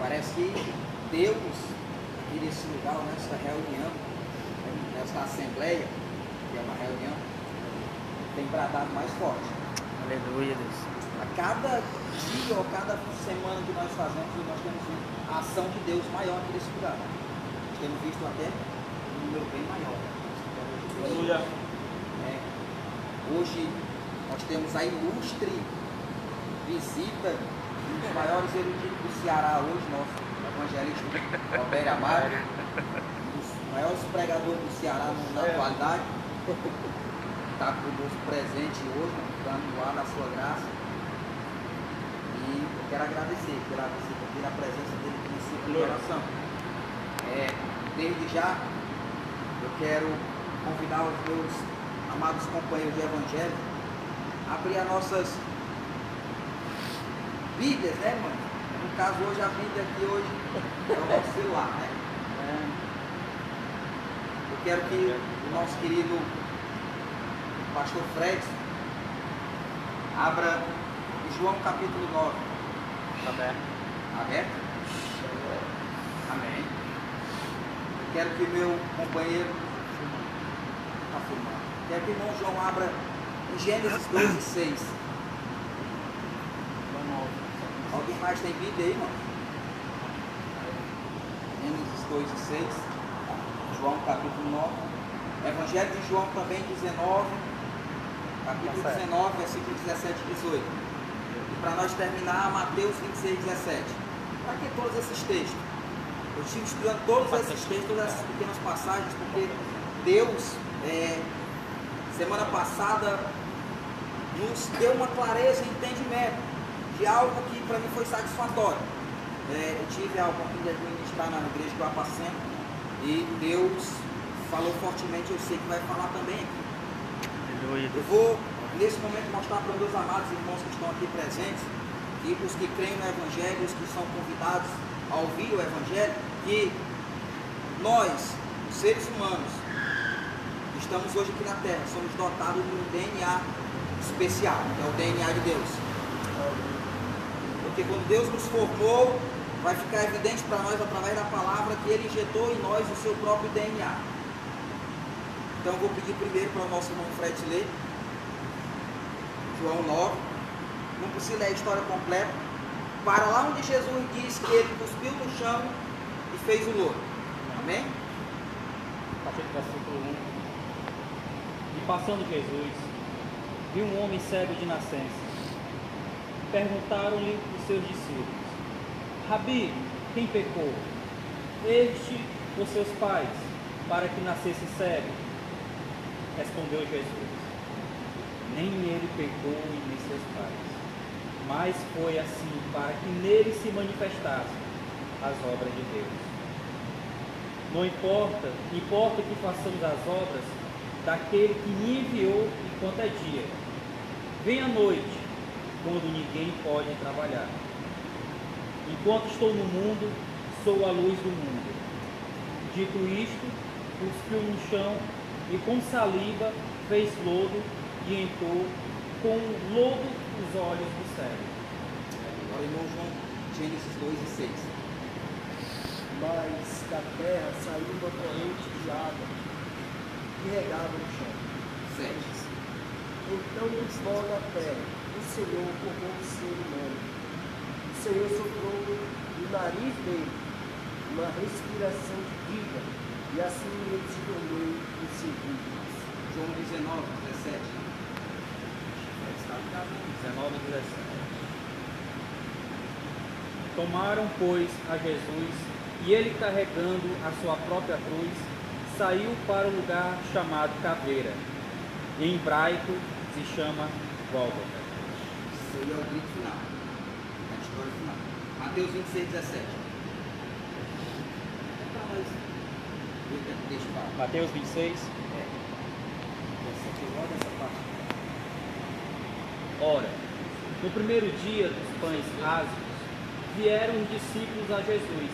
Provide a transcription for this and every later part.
Parece que Deus, aqui nesse lugar, nessa reunião, nessa assembleia, que é uma reunião, tem bradado mais forte. Aleluia, Deus. A cada dia ou cada semana que nós fazemos, nós temos a ação de Deus maior aqui nesse lugar. Nós temos visto até um número bem maior. Aleluia. Hoje nós temos a ilustre visita dos maiores eruditos do Ceará hoje, nosso evangelista Roberto Amaro, um dos maiores pregadores do Ceará na atualidade. Está conosco presente hoje, estamos lá na sua graça. E eu quero agradecer pela visita, pela presença dele aqui nesse ciclo de oração. Desde já, eu quero convidar os meus amados companheiros de evangelho a abrir as nossas Bíblias, né, mano? No caso, hoje a Bíblia aqui hoje é o nosso celular, né? Eu quero que o nosso querido pastor Fred abra João capítulo 9. Aberto. Aberto? Amém. Eu quero que o meu companheiro está filmando. Quero que o irmão João abra em Gênesis 2 e 6. Alguém mais tem Bíblia aí, irmão? Gênesis 2 e 6. João capítulo 9. Evangelho de João também 19. Capítulo 19, versículo 17 e 18. E para nós terminar, Mateus 26, 17. Para que todos esses textos? Eu estive estudando todos esses textos, todas essas pequenas passagens, porque Deus, semana passada, nos deu uma clareza e entendimento de algo que para mim foi satisfatório. Eu tive a oportunidade de ministrar na igreja que eu apacento e Deus falou fortemente, eu sei que vai falar também aqui. Eu vou, nesse momento, mostrar para meus amados irmãos que estão aqui presentes, e os que creem no Evangelho, os que são convidados a ouvir o Evangelho, que nós, os seres humanos, que estamos hoje aqui na Terra, somos dotados de um DNA especial, que é o DNA de Deus. Porque quando Deus nos formou, vai ficar evidente para nós, através da palavra, que Ele injetou em nós o seu próprio DNA. Então eu vou pedir primeiro para o nosso irmão Fred ler João 9. Não precisa ler a história completa. Para lá onde Jesus diz que ele cuspiu no chão e fez o lodo. Amém? A partir do versículo 1. E passando Jesus, viu um homem cego de nascença. Perguntaram-lhe os seus discípulos: Rabi, quem pecou? Este ou seus pais, para que nascesse cego? Respondeu Jesus: nem ele pecou e nem seus pais, mas foi assim para que nele se manifestassem as obras de Deus. Não importa que façamos as obras daquele que me enviou enquanto é dia. Vem a noite, quando ninguém pode trabalhar. Enquanto estou no mundo, sou a luz do mundo. Dito isto, cuspiu no chão e com saliva fez lodo e entrou com lodo os olhos do cego. Agora, irmão João, Gênesis 2 e 6. Mas da terra saiu uma corrente de água que regava o chão. 7. Então do pó da terra o Senhor formou o ser humano. O Senhor soprou no nariz dele uma respiração de vida, e assim ele se tornou um ser vivo. João 19, 17. 19 e 17. Tomaram, pois, a Jesus, e ele, carregando a sua própria cruz, saiu para o lugar chamado Caveira. Em hebraico se chama Gólgota. Esse aí é o grito final, a história final. Mateus 26, 17. Deixa eu falar. Mateus 26. Essa aqui, olha essa parte. Ora, no primeiro dia dos pães ázimos, vieram os discípulos a Jesus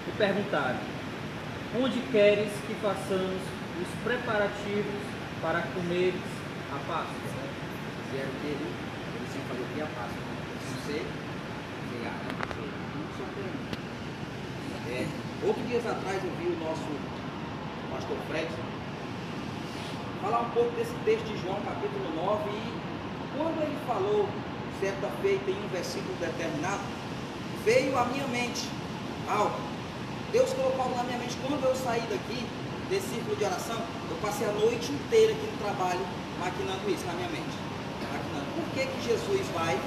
e perguntaram: onde queres que façamos os preparativos para comeres a Páscoa? Vieram dele, ele sempre falou que a Páscoa. Você, não só tem. Poucos dias atrás eu vi o nosso pastor Fred falar um pouco desse texto de João, capítulo 9, e quando ele falou, certa feita, em um versículo determinado, veio à minha mente algo. Deus colocou algo na minha mente. Quando eu saí daqui, desse círculo de oração, eu passei a noite inteira aqui no trabalho, maquinando isso na minha mente. Maquinando. Por que que Jesus vai,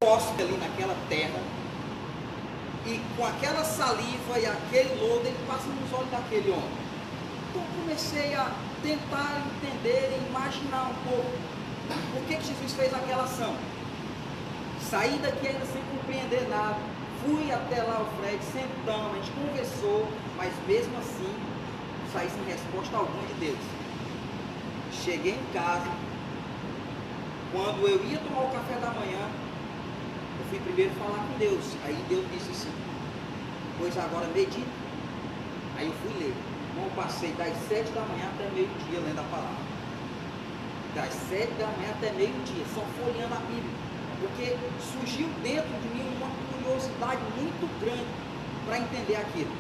cospe ali naquela terra, e com aquela saliva e aquele lodo, ele passa nos olhos daquele homem? Então eu comecei a tentar entender e imaginar um pouco por que que Jesus fez aquela ação. Saí daqui ainda sem compreender nada, fui até lá o Fred, sentamos, a gente conversou, mas mesmo assim saí sem resposta alguma de Deus. Cheguei em casa, quando eu ia tomar o café da manhã, eu fui primeiro falar com Deus. Aí Deus disse assim: pois agora medita. Aí eu fui ler. Então eu passei das 7 da manhã até meio-dia lendo a palavra. Das 7 da manhã até meio-dia, só folheando a Bíblia. Porque surgiu dentro de mim uma curiosidade muito grande para entender aquilo.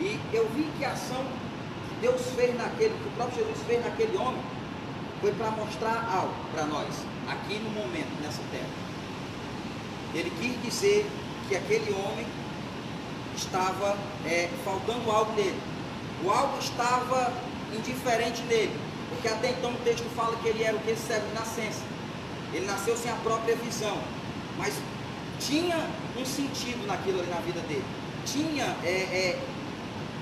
E eu vi que a ação que Deus fez naquele, que o próprio Jesus fez naquele homem, foi para mostrar algo para nós, aqui no momento, nessa terra. Ele quis dizer que aquele homem estava faltando algo nele. O algo estava indiferente nele, porque até então o texto fala que ele era o que? Cego de nascença. Ele nasceu sem a própria visão, mas tinha um sentido naquilo ali na vida dele. Tinha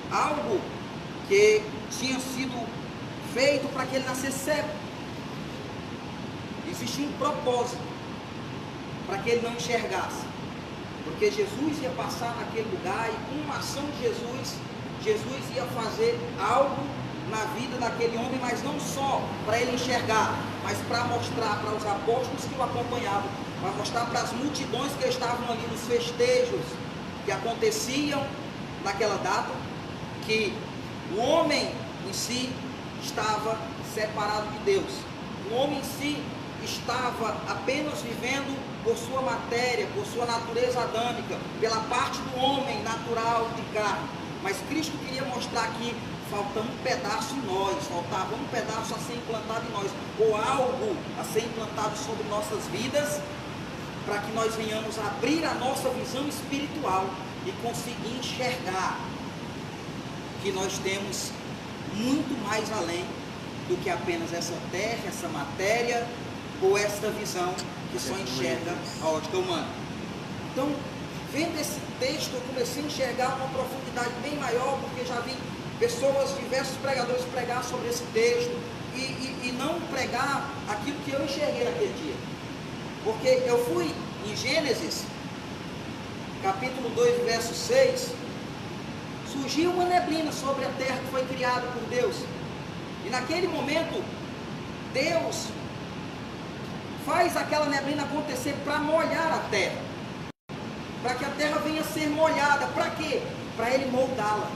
algo que tinha sido feito para que ele nascesse cego. Existia um propósito para que ele não enxergasse, porque Jesus ia passar naquele lugar e com uma ação de Jesus ia fazer algo na vida daquele homem, mas não só para ele enxergar, mas para mostrar para os apóstolos que o acompanhavam, para mostrar para as multidões que estavam ali nos festejos que aconteciam naquela data, que o homem em si estava separado de Deus. O homem em si estava apenas vivendo por sua matéria, por sua natureza adâmica, pela parte do homem natural de carne. Mas Cristo queria mostrar que faltava um pedaço em nós, faltava um pedaço a ser implantado em nós, ou algo a ser implantado sobre nossas vidas, para que nós venhamos a abrir a nossa visão espiritual e conseguir enxergar que nós temos muito mais além do que apenas essa terra, essa matéria, ou esta visão que só enxerga a ótica humana. Então, vendo esse texto, eu comecei a enxergar uma profundidade bem maior, porque já vi pessoas, diversos pregadores pregar sobre esse texto e não pregar aquilo que eu enxerguei naquele dia. Porque eu fui em Gênesis, capítulo 2, verso 6, surgiu uma neblina sobre a terra que foi criada por Deus. E naquele momento, Deus faz aquela neblina acontecer para molhar a terra. Para que a terra venha a ser molhada. Para quê? Para Ele moldá-la.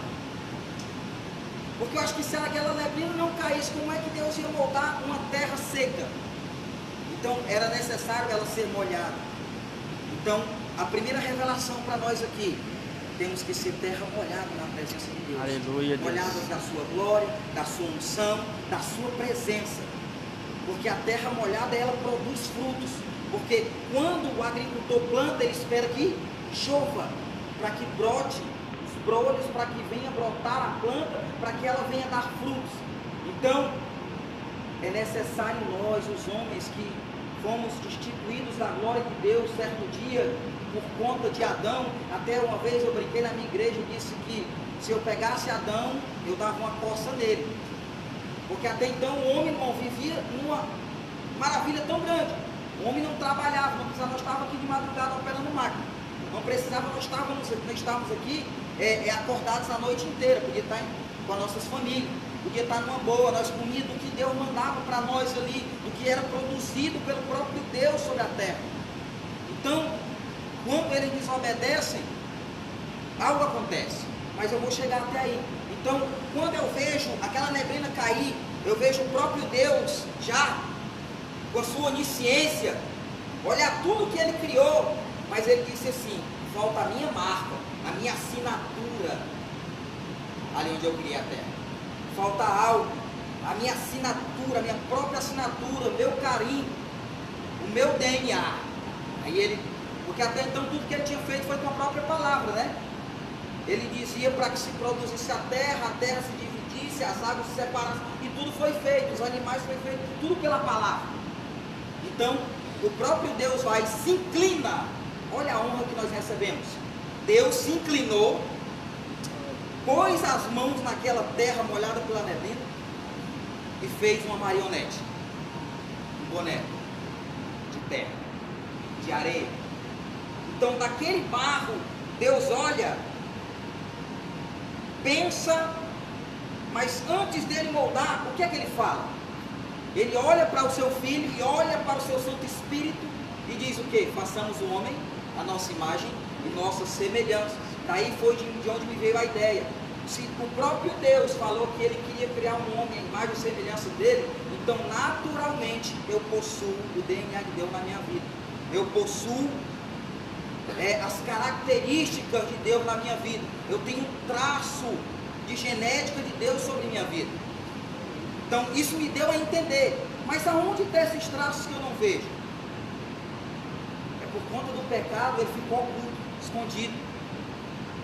Porque eu acho que se aquela neblina não caísse, como é que Deus ia moldar uma terra seca? Então era necessário ela ser molhada. Então a primeira revelação para nós aqui: temos que ser terra molhada na presença de Deus. Aleluia, Deus. Molhadas da sua glória, da sua unção, da sua presença. Porque a terra molhada, ela produz frutos. Porque quando o agricultor planta, ele espera que chova, para que brote os brolhos, para que venha brotar a planta, para que ela venha dar frutos. Então, é necessário nós, os homens que fomos destituídos da glória de Deus, certo dia, por conta de Adão. Até uma vez eu brinquei na minha igreja e disse que se eu pegasse Adão, eu dava uma coça nele. Porque até então o homem não vivia numa maravilha tão grande. O homem não trabalhava, não precisava, nós estávamos aqui de madrugada operando máquina. Não precisava, nós estávamos aqui acordados a noite inteira, podia estar com as nossas famílias, podia estar numa boa, nós comíamos do que Deus mandava para nós ali, do que era produzido pelo próprio Deus sobre a terra. Então, quando eles desobedecem, algo acontece, mas eu vou chegar até aí. Então, quando eu vejo aquela neblina cair, eu vejo o próprio Deus já, com a sua onisciência, olhar tudo que Ele criou, Mas ele disse assim: falta a minha marca, a minha assinatura, ali onde eu criei a terra. Falta algo, a minha assinatura, a minha própria assinatura, o meu carinho, o meu DNA. Aí ele, porque até então tudo que ele tinha feito foi com a própria palavra, né? Ele dizia para que se produzisse a terra se dividisse, as águas se separassem, e tudo foi feito, os animais foi feito, tudo pela palavra. Então, o próprio Deus vai e se inclina. Olha a honra que nós recebemos. Deus se inclinou, pôs as mãos naquela terra molhada pela neblina e fez uma marionete, um boneco de terra, de areia. Então, daquele barro, Deus olha, pensa, mas antes dele moldar, o que é que ele fala? Ele olha para o seu filho e olha para o seu Santo Espírito e diz o quê? Façamos o homem a nossa imagem e nossa semelhança. Daí foi de onde me veio a ideia. Se o próprio Deus falou que ele queria criar um homem à imagem e semelhança dele, então naturalmente eu possuo o DNA de Deus na minha vida. Eu possuo as características de Deus na minha vida. Eu tenho um traço de genética de Deus sobre minha vida. Então isso me deu a entender. Mas aonde está esses traços que eu não vejo? É por conta do pecado, ele ficou oculto, escondido.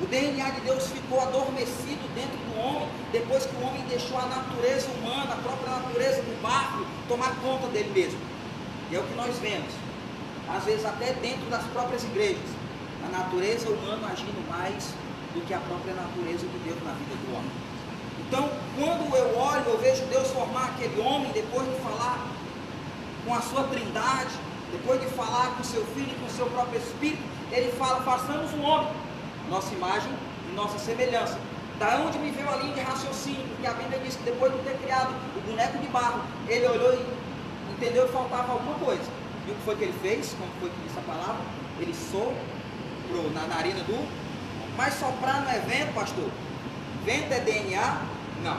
O DNA de Deus ficou adormecido dentro do homem, depois que o homem deixou a natureza humana, a própria natureza do barro, tomar conta dele mesmo. E é o que nós vemos, às vezes até dentro das próprias igrejas, a natureza humana agindo mais do que a própria natureza de Deus na vida do homem. Então, quando eu olho, eu vejo Deus formar aquele homem, depois de falar com a sua trindade, depois de falar com o seu filho e com o seu próprio espírito, ele fala: façamos um homem, nossa imagem e nossa semelhança. Da onde me veio a linha de raciocínio? Porque a Bíblia diz que depois de ter criado o boneco de barro, ele olhou e entendeu que faltava alguma coisa. E o que foi que ele fez? Como foi que disse a palavra? Ele soprou na narina do... Mas soprar não é vento, pastor? Vento é DNA? Não.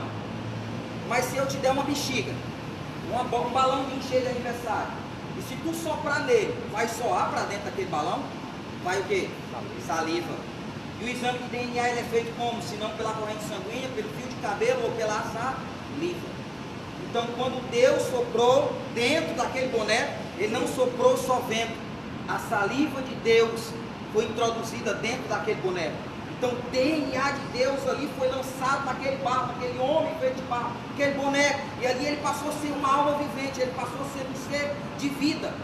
Mas se eu te der uma bexiga, um balãozinho cheio de aniversário, e se tu soprar nele, vai soar para dentro daquele balão? Vai o quê? Saliva. E o exame de DNA ele é feito como? Se não pela corrente sanguínea, pelo fio de cabelo ou pela saliva. Então, quando Deus soprou dentro daquele boneco, ele não soprou só vento. A saliva de Deus foi introduzida dentro daquele boneco. Então, o DNA de Deus ali foi lançado naquele barro, naquele homem feito de barro, aquele boneco. E ali ele passou a ser uma alma vivente, ele passou a ser um ser de vida,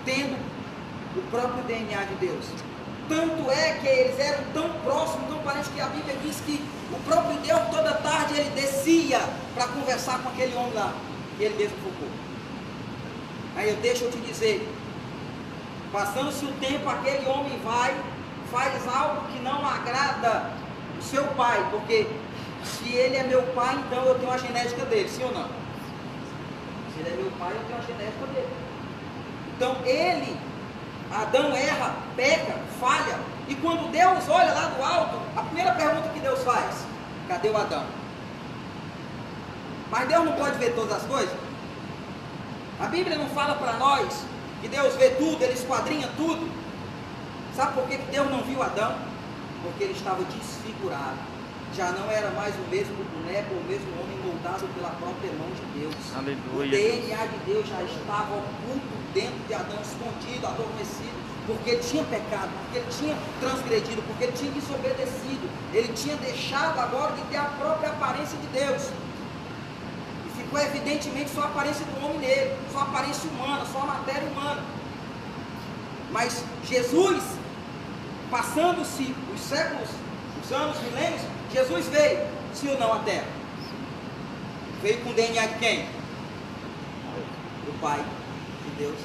tendo o próprio DNA de Deus. Tanto é que eles eram tão próximos, tão parentes, que a Bíblia diz que o próprio Deus toda tarde ele descia para conversar com aquele homem lá, e ele mesmo focou. Aí deixa eu te dizer, passando-se o tempo, aquele homem faz algo que não agrada o seu pai, porque se ele é meu pai, então eu tenho a genética dele, sim ou não? Se ele é meu pai, eu tenho a genética dele. Então Adão erra, peca, falha, e quando Deus olha lá do alto, a primeira pergunta que Deus faz: cadê o Adão? Mas Deus não pode ver todas as coisas? A Bíblia não fala para nós que Deus vê tudo, ele esquadrinha tudo? Sabe por que Deus não viu Adão? Porque ele estava desfigurado, já não era mais o mesmo boneco, o mesmo homem moldado pela própria mão de Deus. Aleluia. O DNA de Deus já estava oculto dentro de Adão, escondido, adormecido, porque ele tinha pecado, porque ele tinha transgredido, porque ele tinha desobedecido, ele tinha deixado agora de ter a própria aparência de Deus, e ficou evidentemente só a aparência do homem nele, só a aparência humana, só a matéria humana. Mas Jesus, passando-se os séculos, os anos, milênios, Jesus veio, sim ou não, à Terra? Veio com o DNA de quem? Do Pai de Deus.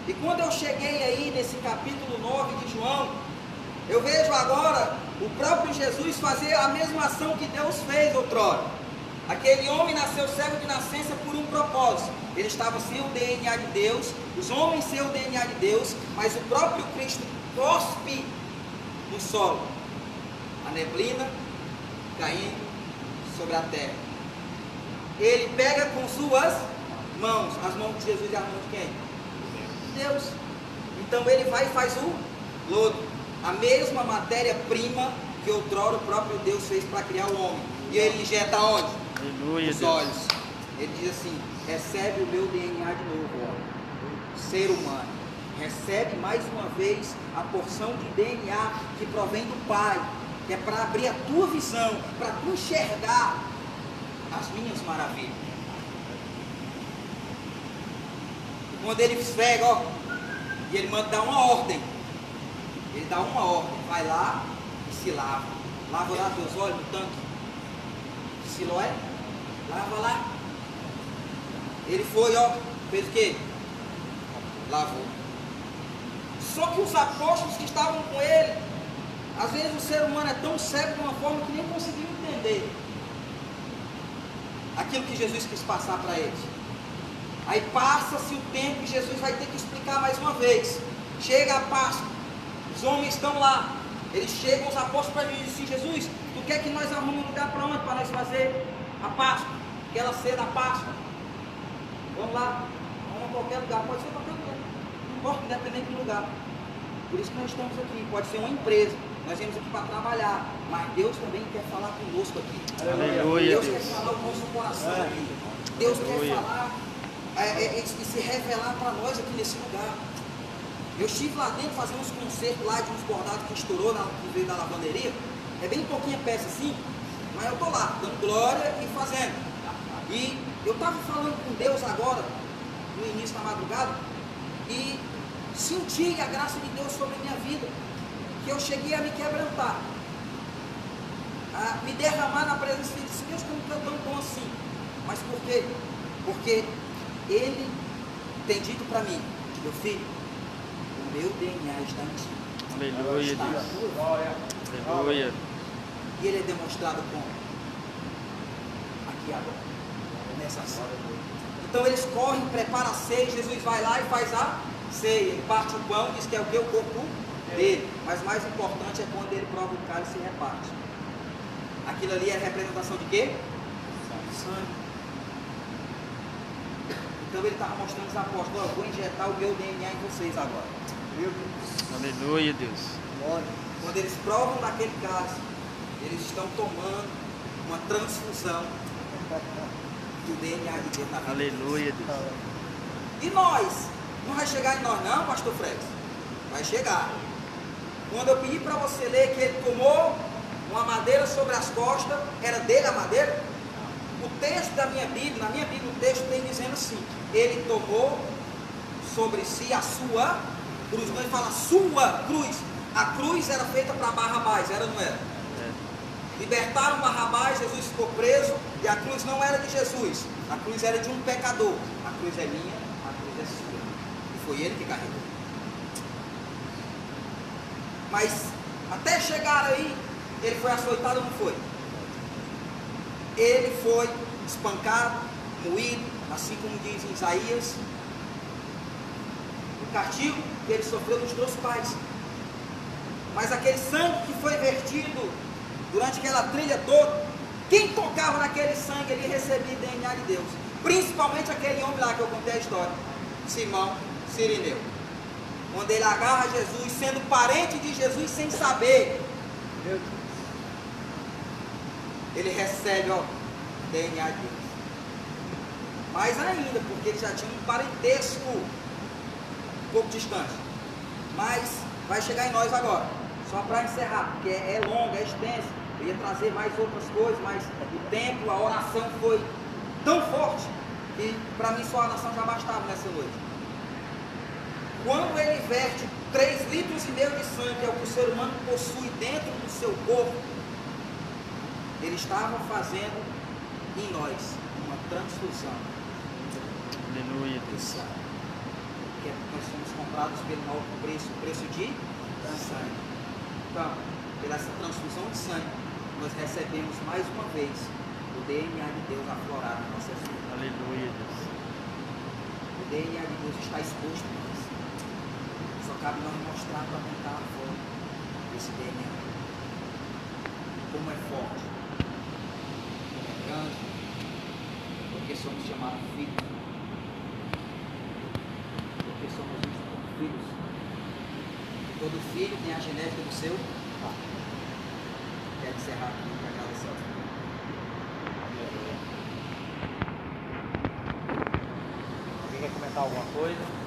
E quando eu cheguei aí nesse capítulo 9 de João, eu vejo agora o próprio Jesus fazer a mesma ação que Deus fez outrora. Aquele homem nasceu cego de nascença por um propósito. Ele estava sem o DNA de Deus, os homens sem o DNA de Deus, mas o próprio Cristo cospe no solo, a neblina caindo sobre a terra. Ele pega com suas mãos, as mãos de Jesus e as mãos de quem? Deus. Então ele vai e faz o lodo, a mesma matéria-prima que outrora o próprio Deus fez para criar o homem. E ele injeta onde? Aleluia, Nos Deus. olhos. Ele diz assim: recebe o meu DNA de novo, ó. Ser humano. Recebe mais uma vez a porção de DNA que provém do Pai, que é para abrir a tua visão, para tu enxergar as minhas maravilhas. E quando ele esfrega, ó, e ele manda dar uma ordem. Ele dá uma ordem: vai lá e se lava. Lava lá teus olhos no tanque de Siloé. Lava lá. Ele foi, ó, fez o quê? Lavou. Só que os apóstolos que estavam com ele, às vezes o ser humano é tão cego de uma forma que nem conseguiu entender aquilo que Jesus quis passar para eles. Aí passa-se o tempo e Jesus vai ter que explicar mais uma vez. Chega a Páscoa, os homens estão lá, eles chegam, os apóstolos para Jesus e dizem: Jesus, tu quer que nós arrumemos um lugar para onde? Para nós fazer a Páscoa, aquela ceia da Páscoa. Vamos lá, vamos a qualquer lugar, pode ser qualquer lugar, não importa, independente do lugar. Por isso que nós estamos aqui, pode ser uma empresa, nós viemos aqui para trabalhar, mas Deus também quer falar conosco aqui. Aleluia, Deus quer falar o nosso coração aqui. Deus Aleluia. quer falar e se revelar para nós aqui nesse lugar. Eu estive lá dentro fazendo uns concertos lá de uns bordados que estourou que veio da lavanderia. É bem pouquinha peça assim, mas eu estou lá, dando glória e fazendo. E eu estava falando com Deus agora, no início da madrugada, e senti a graça de Deus sobre a minha vida, que eu cheguei a me quebrantar, a me derramar na presença de Deus, como que eu tão bom assim. Mas por quê? Porque Ele tem dito para mim: meu filho, o meu DNA está em ti. Aleluia, Está. Deus. Aleluia. E Ele é demonstrado como? Aqui agora, nessa ceia. Então eles correm, preparam a ceia, Jesus vai lá e faz a ceia. Ele parte o pão, diz que é o que? O corpo dele. Mas mais importante é quando ele prova o cálice e reparte. Aquilo ali é representação de quê? Sangue. Então ele estava mostrando os apóstolos: ó, eu vou injetar o meu DNA em vocês agora. Aleluia, Deus. Quando eles provam daquele cálice, eles estão tomando uma transfusão do DNA de Deus na vida. Aleluia, Deus. E nós? Não vai chegar em nós não, pastor Fred? Vai chegar. Quando eu pedi para você ler que ele tomou uma madeira sobre as costas, era dele a madeira? O texto da minha Bíblia, na minha Bíblia o texto tem dizendo assim: ele tomou sobre si a sua cruz. Quando ele fala sua cruz, a cruz era feita para Barrabás, era ou não era? Libertaram Barrabás, Jesus ficou preso, e a cruz não era de Jesus, a cruz era de um pecador. A cruz é minha, a cruz é sua, e foi ele que carregou. Mas até chegar aí, ele foi açoitado ou não foi? Ele foi espancado, moído, assim como diz em Isaías. O castigo que ele sofreu nos teus pais. Mas aquele sangue que foi vertido durante aquela trilha toda, quem tocava naquele sangue, ele recebia DNA de Deus. Principalmente aquele homem lá que eu contei a história, Simão Cirineu. Quando ele agarra Jesus, sendo parente de Jesus sem saber, ele recebe, ó, DNA de Deus. Mais ainda, porque ele já tinha um parentesco um pouco distante. Mas vai chegar em nós agora. Só para encerrar, porque é longa, é extensa. Eu ia trazer mais outras coisas, mas o tempo, a oração foi tão forte que para mim só a oração já bastava nessa noite. Quando ele verte 3,5 litros de sangue, que é o que o ser humano possui dentro do seu corpo, ele estava fazendo em nós uma transfusão. Aleluia, Deus. Que nós somos comprados pelo novo preço, o preço de sangue. Então, pela essa transfusão de sangue, nós recebemos mais uma vez o DNA de Deus aflorado na nossa vida. Aleluia, Deus. O DNA de Deus está exposto em nós. Só cabe nós mostrar para tentar a forma desse DNA. Como é forte, como é grande, porque somos chamados filhos. Porque somos vistos como filhos. Todo filho tem a genética do seu. Quer encerrar aqui para cada céu. Alguém quer comentar alguma coisa?